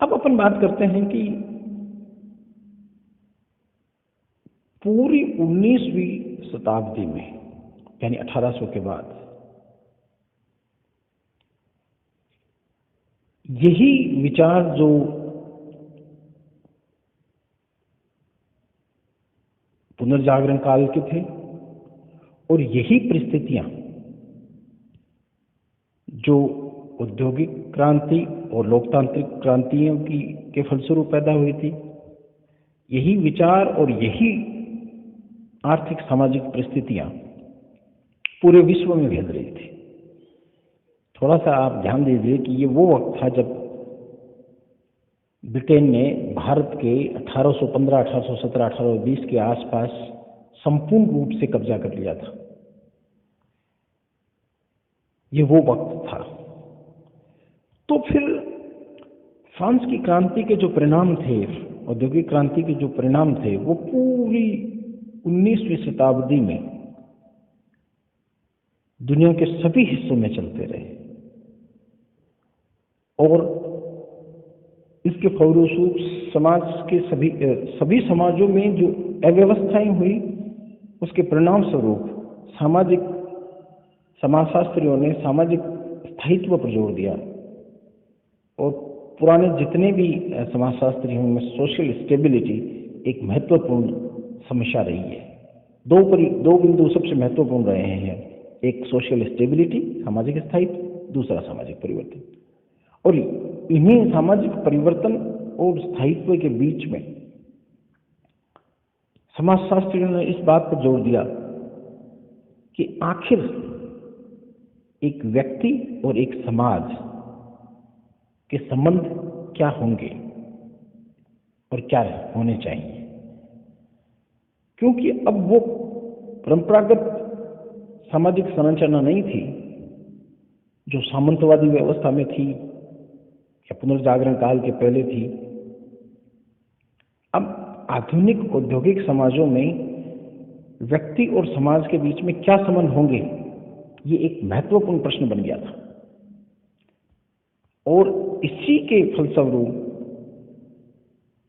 अब अपन बात करते हैं कि पूरी 19वीं शताब्दी में, यानी 1800 के बाद, यही विचार जो पुनर्जागरण काल के थे और यही परिस्थितियां जो औद्योगिक क्रांति और लोकतांत्रिक क्रांतियों के फलस्वरूप पैदा हुई थी, यही विचार और यही आर्थिक सामाजिक परिस्थितियां पूरे विश्व में फैल रही थी। थोड़ा सा आप ध्यान दीजिए कि ये वो वक्त था जब ब्रिटेन ने भारत के 1815, 1817, 1820 के आसपास संपूर्ण रूप से कब्जा कर लिया था। ये वो वक्त था। तो फिर फ्रांस की क्रांति के जो परिणाम थे, औद्योगिक क्रांति के जो परिणाम थे, वो पूरी 19वीं शताब्दी में दुनिया के सभी हिस्सों में चलते रहे और इसके फलस्वरूप समाज के सभी समाजों में जो अव्यवस्थाएं हुई, उसके परिणाम स्वरूप समाजशास्त्रियों ने सामाजिक स्थायित्व पर जोर दिया और पुराने जितने भी समाजशास्त्री हैं उनमें सोशल स्टेबिलिटी एक महत्वपूर्ण समस्या रही है। दो बिंदु सबसे महत्वपूर्ण रहे हैं, एक सोशल स्टेबिलिटी, सामाजिक स्थायित्व, दूसरा सामाजिक परिवर्तन। और इन्हीं सामाजिक परिवर्तन और स्थायित्व के बीच में समाजशास्त्रियों ने इस बात पर जोर दिया कि आखिर एक व्यक्ति और एक समाज के संबंध क्या होंगे और क्या होने चाहिए, क्योंकि अब वो परंपरागत सामाजिक संरचना नहीं थी जो सामंतवादी व्यवस्था में थी या पुनर्जागरण काल के पहले थी। अब आधुनिक औद्योगिक समाजों में व्यक्ति और समाज के बीच में क्या संबंध होंगे, ये एक महत्वपूर्ण प्रश्न बन गया था। और इसी के फलस्वरूप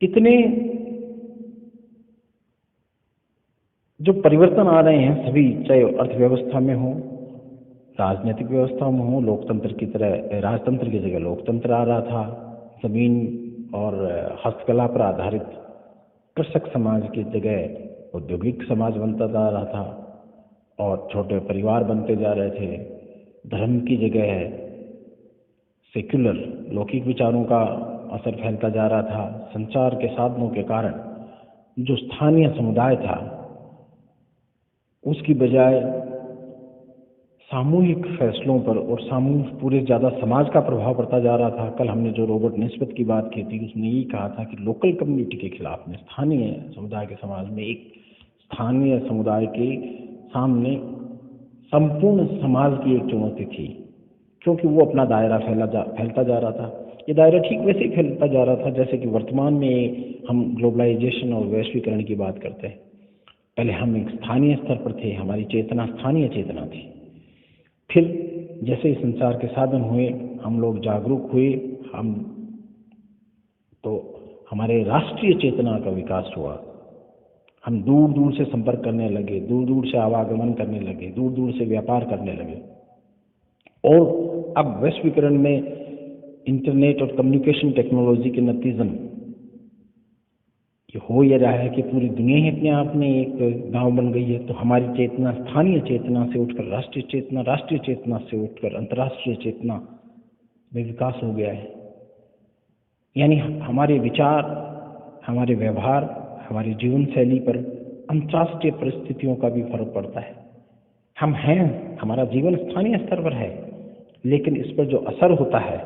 इतने जो परिवर्तन आ रहे हैं सभी, चाहे अर्थव्यवस्था में हो, राजनीतिक व्यवस्था में हो, लोकतंत्र की तरह राजतंत्र की जगह लोकतंत्र आ रहा था, जमीन और हस्तकला पर आधारित कृषक समाज की जगह औद्योगिक समाज बनता जा रहा था और छोटे परिवार बनते जा रहे थे, धर्म की जगह सेक्युलर लौकिक विचारों का असर फैलता जा रहा था। संचार के साधनों के कारण जो स्थानीय समुदाय था उसकी बजाय सामूहिक फैसलों पर और सामूहिक पूरे ज़्यादा समाज का प्रभाव पड़ता जा रहा था। कल हमने जो रॉबर्ट नेस्बिट की बात की थी, उसने यही कहा था कि लोकल कम्युनिटी के खिलाफ में स्थानीय समुदाय के समाज में एक स्थानीय समुदाय के सामने संपूर्ण समाज की एक चुनौती थी, क्योंकि वो अपना दायरा फैलता जा रहा था। ये दायरा ठीक वैसे ही फैलता जा रहा था जैसे कि वर्तमान में हम ग्लोबलाइजेशन और वैश्वीकरण की बात करते हैं। पहले हम एक स्थानीय स्तर पर थे, हमारी चेतना स्थानीय चेतना थी। फिर जैसे ही संचार के साधन हुए, हम लोग जागरूक हुए, तो हमारे राष्ट्रीय चेतना का विकास हुआ। हम दूर दूर से संपर्क करने लगे, दूर दूर से आवागमन करने लगे, दूर दूर से व्यापार करने लगे। और अब वैश्वीकरण में इंटरनेट और कम्युनिकेशन टेक्नोलॉजी के नतीजन ये हो ये रहा है कि पूरी दुनिया ही अपने आप में एक गांव बन गई है। तो हमारी चेतना स्थानीय चेतना से उठकर राष्ट्रीय चेतना, राष्ट्रीय चेतना से उठकर अंतर्राष्ट्रीय चेतना में विकास हो गया है। यानी हमारे विचार, हमारे व्यवहार, हमारी जीवन शैली पर अंतर्राष्ट्रीय परिस्थितियों का भी फर्क पड़ता है। हम हैं, हमारा जीवन स्थानीय स्तर पर है, लेकिन इस पर जो असर होता है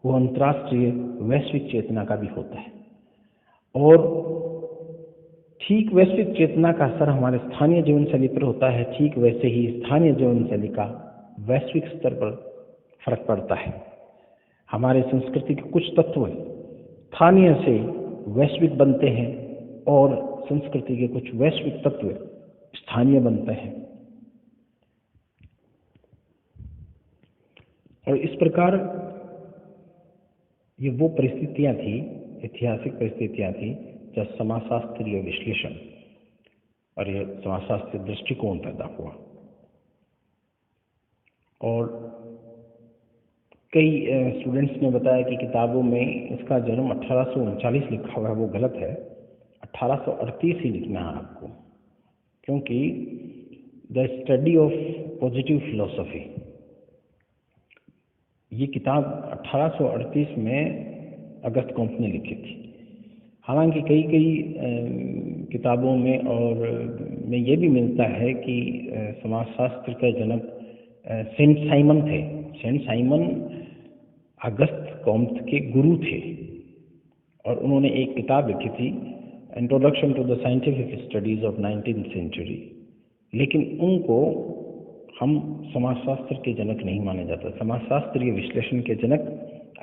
वो अंतर्राष्ट्रीय वैश्विक चेतना का भी होता है। और ठीक वैश्विक चेतना का असर हमारे स्थानीय जीवन शैली पर होता है, ठीक वैसे ही स्थानीय जीवन शैली का वैश्विक स्तर पर फर्क पड़ता है। हमारे संस्कृति के कुछ तत्व स्थानीय से वैश्विक बनते हैं और संस्कृति के कुछ वैश्विक तत्व स्थानीय बनते हैं। और इस प्रकार ये वो परिस्थितियां थी, ऐतिहासिक परिस्थितियां थी जब समाजशास्त्रीय विश्लेषण और ये समाजशास्त्रीय दृष्टिकोण पैदा हुआ। और कई स्टूडेंट्स ने बताया कि किताबों में इसका जन्म 1839 लिखा हुआ है, वो गलत है, 1838 ही लिखना है आपको, क्योंकि the study of positive philosophy ये किताब 1838 में अगस्त कॉम्ट ने लिखी थी। हालांकि कई किताबों में और में ये भी मिलता है कि समाजशास्त्र का जनक सेंट साइमन थे। सेंट साइमन अगस्त कॉम्ट के गुरु थे और उन्होंने एक किताब लिखी थी, introduction to the scientific studies of 19th century, लेकिन उनको हम समाजशास्त्र के जनक नहीं माना जाता। समाजशास्त्रीय विश्लेषण के जनक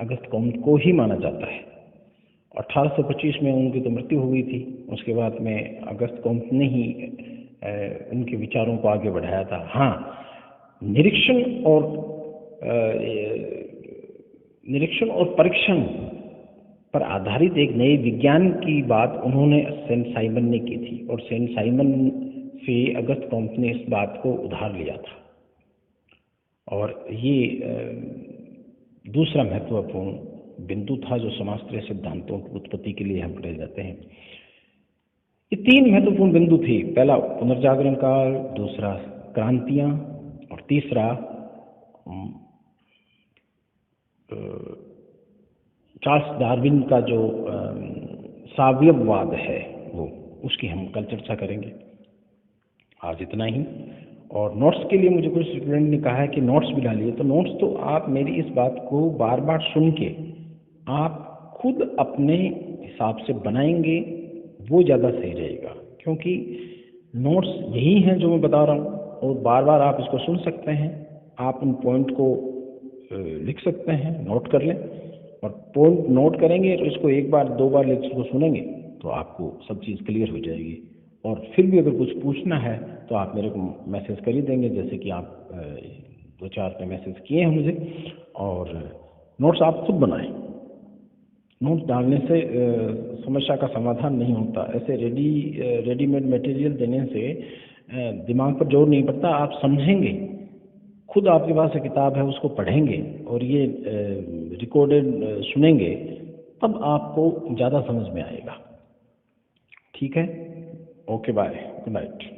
अगस्त कॉम्ट को ही माना जाता है। 1825 में उनकी तो मृत्यु हुई थी। उसके बाद में अगस्त कॉम्ट ने ही उनके विचारों को आगे बढ़ाया था। हाँ, निरीक्षण और परीक्षण पर आधारित एक नए विज्ञान की बात उन्होंने सेंट साइमन ने की थी और सेंट साइमन से अगस्त कॉम्ट ने इस बात को उधार लिया था। और ये दूसरा महत्वपूर्ण बिंदु था जो समाजशास्त्रीय सिद्धांतों की उत्पत्ति के लिए हम पढ़े जाते हैं। ये तीन महत्वपूर्ण बिंदु थे, पहला पुनर्जागरण काल, दूसरा क्रांतियां और तीसरा चार्ल्स डार्विन का जो सावयववाद है वो, उसकी हम कल चर्चा करेंगे। आज इतना ही। और नोट्स के लिए मुझे कुछ स्टूडेंट ने कहा है कि नोट्स भी डालिए, तो नोट्स तो आप मेरी इस बात को बार बार सुन के आप खुद अपने हिसाब से बनाएंगे, वो ज़्यादा सही रहेगा, क्योंकि नोट्स यही हैं जो मैं बता रहा हूँ और बार बार आप इसको सुन सकते हैं। आप उन पॉइंट को लिख सकते हैं, नोट कर लें, और पॉइंट नोट करेंगे तो इसको एक बार दो बार लेक्चर को सुनेंगे तो आपको सब चीज़ क्लियर हो जाएगी। और फिर भी अगर कुछ पूछना है तो आप मेरे को मैसेज कर ही देंगे, जैसे कि आप 2-4 पे मैसेज किए हैं मुझे। और नोट्स आप खुद बनाएं। नोट्स डालने से समस्या का समाधान नहीं होता। ऐसे रेडीमेड मटेरियल देने से दिमाग पर जोर नहीं पड़ता। आप समझेंगे, खुद आपके पास एक किताब है उसको पढ़ेंगे और ये रिकॉर्डेड सुनेंगे, तब आपको ज़्यादा समझ में आएगा। ठीक है, ओके, बाय, गुड नाइट।